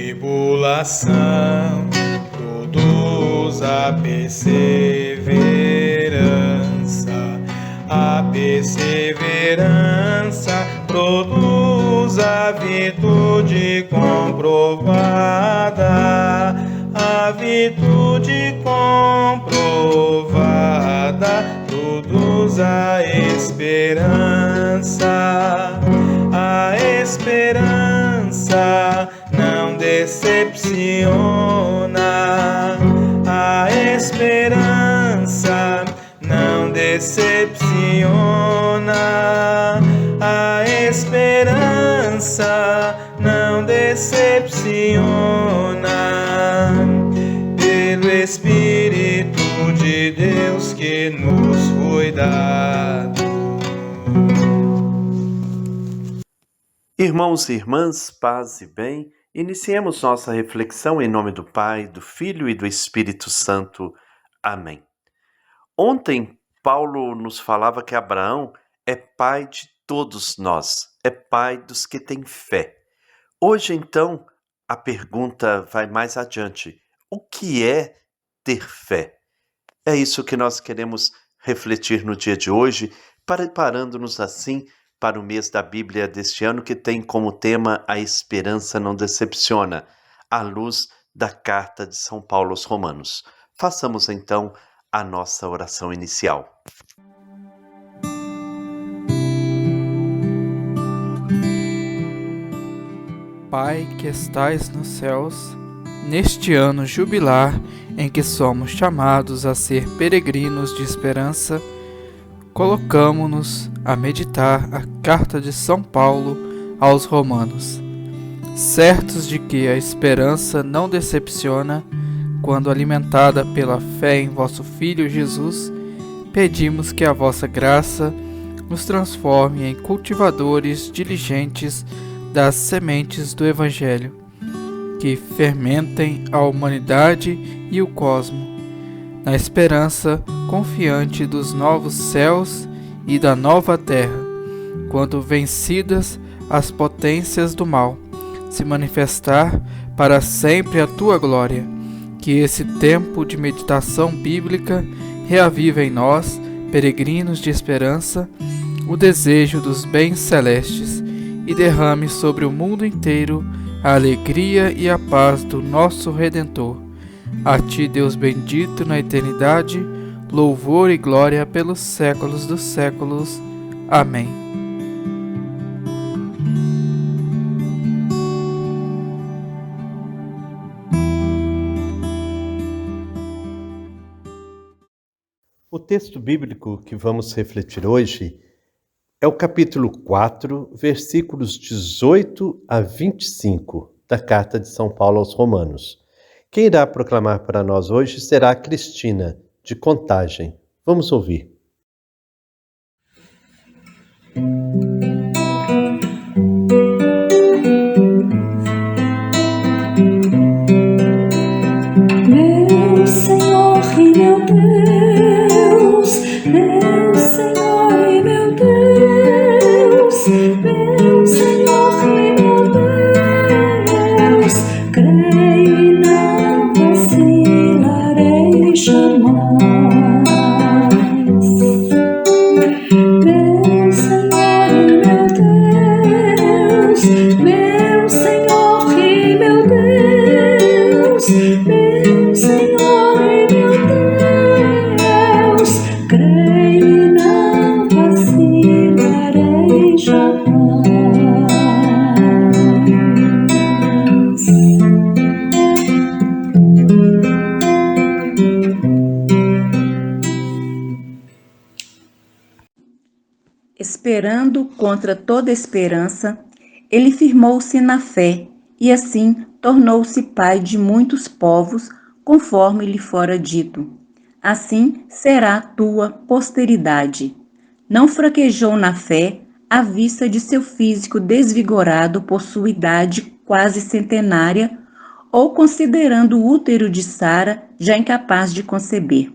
tribulação produz a perseverança. A perseverança produz a virtude comprovada. A virtude comprovada produz a esperança. A esperança não decepciona. A esperança não decepciona. A esperança não decepciona. Pelo Espírito de Deus que nos foi dado. Irmãos e irmãs, paz e bem, iniciemos nossa reflexão em nome do Pai, do Filho e do Espírito Santo. Amém. Ontem, Paulo nos falava que Abraão é pai de todos nós, é pai dos que têm fé. Hoje, então, a pergunta vai mais adiante. O que é ter fé? É isso que nós queremos refletir no dia de hoje, preparando-nos assim para o mês da Bíblia deste ano, que tem como tema a esperança não decepciona, à luz da carta de São Paulo aos Romanos. Façamos então a nossa oração inicial. Pai que estais nos céus, neste ano jubilar em que somos chamados a ser peregrinos de esperança, colocamo-nos a meditar a carta de São Paulo aos Romanos, certos de que a esperança não decepciona. Quando alimentada pela fé em vosso Filho Jesus, pedimos que a vossa graça nos transforme em cultivadores diligentes das sementes do Evangelho, que fermentem a humanidade e o cosmo, na esperança confiante dos novos céus e da nova terra, quando vencidas as potências do mal, se manifestar para sempre a tua glória. Que esse tempo de meditação bíblica reavive em nós, peregrinos de esperança, o desejo dos bens celestes e derrame sobre o mundo inteiro a alegria e a paz do nosso Redentor. A ti, Deus bendito na eternidade, louvor e glória pelos séculos dos séculos. Amém. O texto bíblico que vamos refletir hoje é o capítulo 4, versículos 18 a 25 da carta de São Paulo aos Romanos. Quem irá proclamar para nós hoje será a Cristina, de Contagem. Vamos ouvir. Meu Senhor e meu Deus, meu Senhor e meu Deus, meu Senhor e meu Deus, creio e não vacilarei jamais. Meu Senhor e meu Deus, meu Senhor e meu Deus, meu Senhor e meu Deus, creio e não vacilarei jamais. Esperando contra toda esperança, ele firmou-se na fé e assim tornou-se pai de muitos povos, conforme lhe fora dito. Assim será a tua posteridade. Não fraquejou na fé à vista de seu físico desvigorado por sua idade quase centenária, ou considerando o útero de Sara já incapaz de conceber.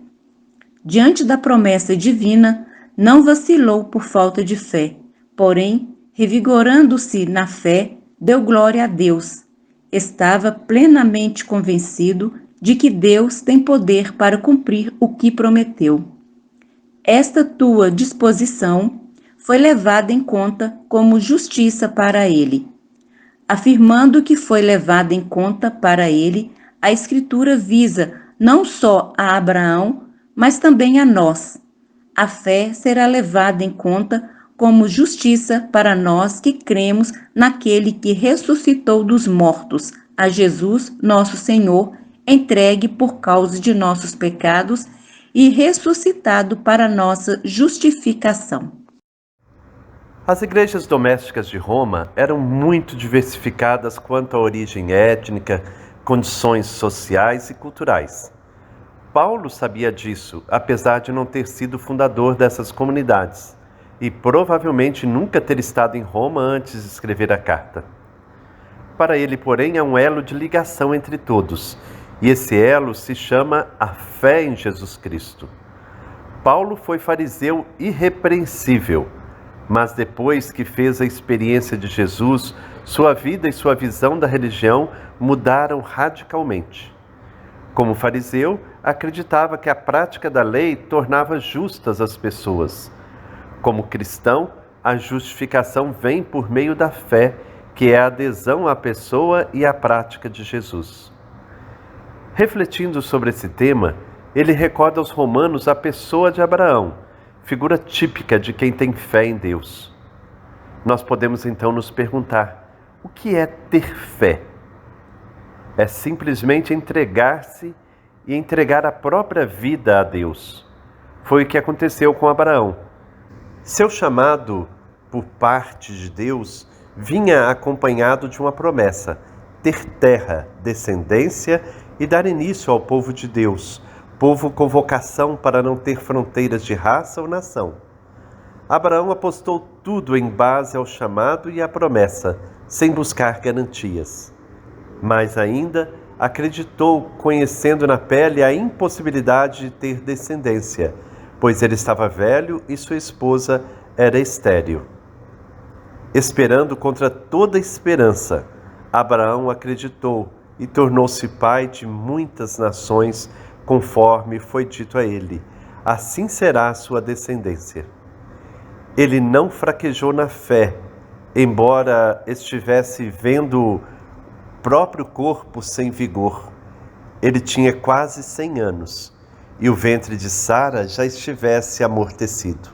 Diante da promessa divina, não vacilou por falta de fé, porém, revigorando-se na fé, deu glória a Deus, estava plenamente convencido de que Deus tem poder para cumprir o que prometeu. Esta tua disposição foi levada em conta como justiça para ele. Afirmando que foi levada em conta para ele, a Escritura visa não só a Abraão, mas também a nós. A fé será levada em conta como justiça para nós que cremos naquele que ressuscitou dos mortos, a Jesus, nosso Senhor, entregue por causa de nossos pecados e ressuscitado para nossa justificação. As igrejas domésticas de Roma eram muito diversificadas quanto à origem étnica, condições sociais e culturais. Paulo sabia disso, apesar de não ter sido fundador dessas comunidades e provavelmente nunca ter estado em Roma antes de escrever a carta. Para ele, porém, há um elo de ligação entre todos, e esse elo se chama a fé em Jesus Cristo. Paulo foi fariseu irrepreensível, mas depois que fez a experiência de Jesus, sua vida e sua visão da religião mudaram radicalmente. Como fariseu, acreditava que a prática da lei tornava justas as pessoas. Como cristão, a justificação vem por meio da fé, que é a adesão à pessoa e à prática de Jesus. Refletindo sobre esse tema, ele recorda aos romanos a pessoa de Abraão, figura típica de quem tem fé em Deus. Nós podemos então nos perguntar: o que é ter fé? É simplesmente entregar-se e entregar a própria vida a Deus. Foi o que aconteceu com Abraão. Seu chamado por parte de Deus vinha acompanhado de uma promessa: ter terra, descendência e dar início ao povo de Deus, povo com vocação para não ter fronteiras de raça ou nação. Abraão apostou tudo em base ao chamado e à promessa, sem buscar garantias. Mais ainda, acreditou, conhecendo na pele a impossibilidade de ter descendência, pois ele estava velho e sua esposa era estéril. Esperando contra toda esperança, Abraão acreditou e tornou-se pai de muitas nações, conforme foi dito a ele: assim será a sua descendência. Ele não fraquejou na fé, embora estivesse vendo o próprio corpo sem vigor. Ele tinha quase 100 anos e o ventre de Sara já estivesse amortecido.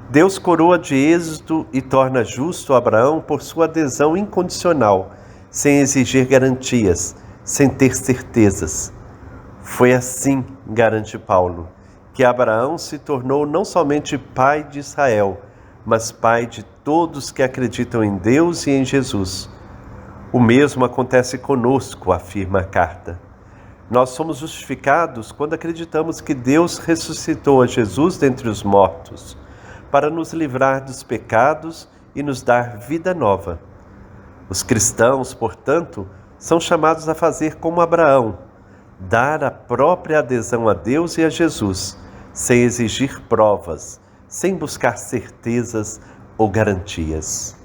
Deus coroa de êxito e torna justo Abraão por sua adesão incondicional, sem exigir garantias, sem ter certezas. Foi assim, garante Paulo, que Abraão se tornou não somente pai de Israel, mas pai de todos que acreditam em Deus e em Jesus. O mesmo acontece conosco, afirma a carta. Nós somos justificados quando acreditamos que Deus ressuscitou a Jesus dentre os mortos, para nos livrar dos pecados e nos dar vida nova. Os cristãos, portanto, são chamados a fazer como Abraão, dar a própria adesão a Deus e a Jesus, sem exigir provas, sem buscar certezas ou garantias.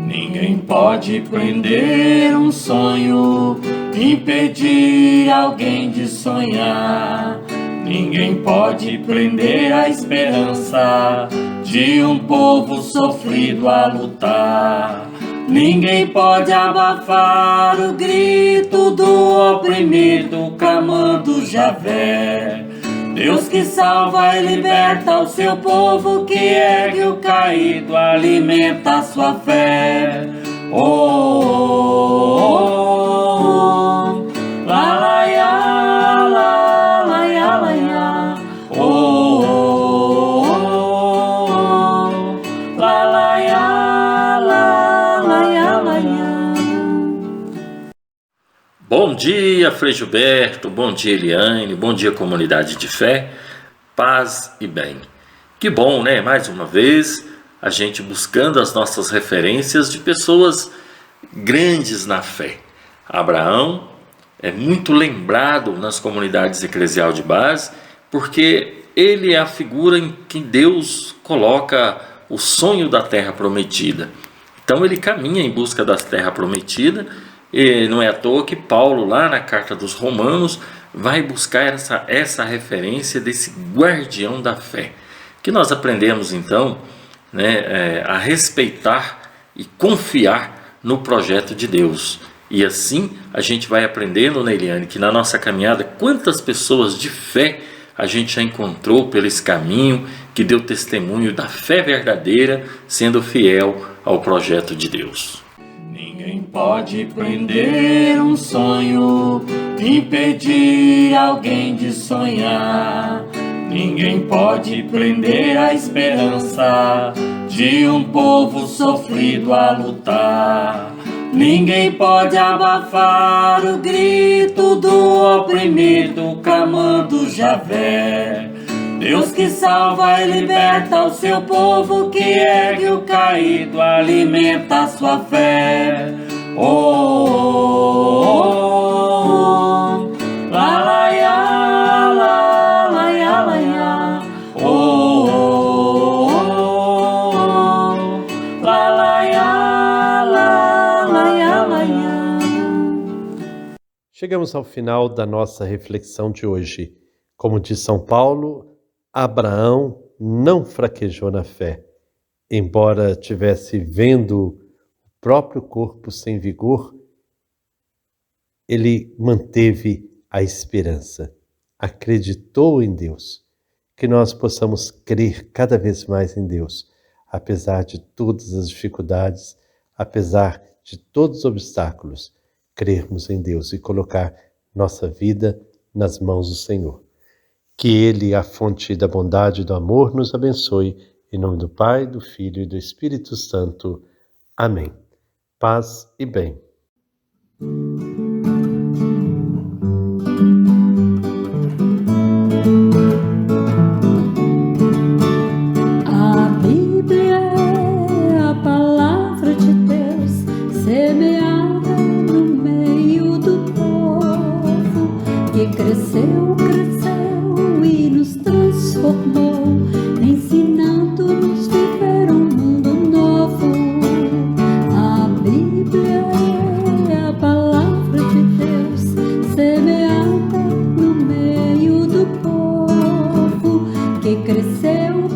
Ninguém pode prender um sonho, impedir alguém de sonhar. Ninguém pode prender a esperança de um povo sofrido a lutar. Ninguém pode abafar o grito do oprimido clamando Javé. Deus que salva e liberta o seu povo, que ergue o caído, alimenta a sua fé. Oh, oh, oh, oh. La la ya, la la ya, la ya. Oh, oh, oh, oh. La la ya, la ya, la ya. Bom dia, Frei Gilberto, bom dia, Eliane, bom dia, comunidade de fé, paz e bem. Que bom, né? Mais uma vez, a gente buscando as nossas referências de pessoas grandes na fé. Abraão é muito lembrado nas comunidades eclesial de base, porque ele é a figura em que Deus coloca o sonho da terra prometida. Então ele caminha em busca da terra prometida, e não é à toa que Paulo, lá na carta dos Romanos, vai buscar essa referência desse guardião da fé, que nós aprendemos então, né, a respeitar e confiar no projeto de Deus. E assim a gente vai aprendendo, né, Eliane, que na nossa caminhada, quantas pessoas de fé a gente já encontrou pelo esse caminho, que deu testemunho da fé verdadeira, sendo fiel ao projeto de Deus. Ninguém pode prender um sonho, impedir alguém de sonhar. Ninguém pode prender a esperança de um povo sofrido a lutar. Ninguém pode abafar o grito do oprimido clamando Javé. Deus que salva e liberta o seu povo, que ergue o caído, alimenta a sua fé. Oh, oh, oh, oh. La la ya, la la ya, la ya. Oh, oh, oh, oh. La la ya, la ya, la ya. Chegamos ao final da nossa reflexão de hoje. Como diz São Paulo, Abraão não fraquejou na fé, embora tivesse vendo o próprio corpo sem vigor, ele manteve a esperança, acreditou em Deus. Que nós possamos crer cada vez mais em Deus, apesar de todas as dificuldades, apesar de todos os obstáculos, crermos em Deus e colocar nossa vida nas mãos do Senhor. Que Ele, a fonte da bondade e do amor, nos abençoe. Em nome do Pai, do Filho e do Espírito Santo. Amém. Paz e bem. A Bíblia é a palavra de Deus, semeada no meio do povo, que cresceu e nos transformou, ensinando-nos a viver um mundo novo. A Bíblia é a palavra de Deus, semeada no meio do povo, que cresceu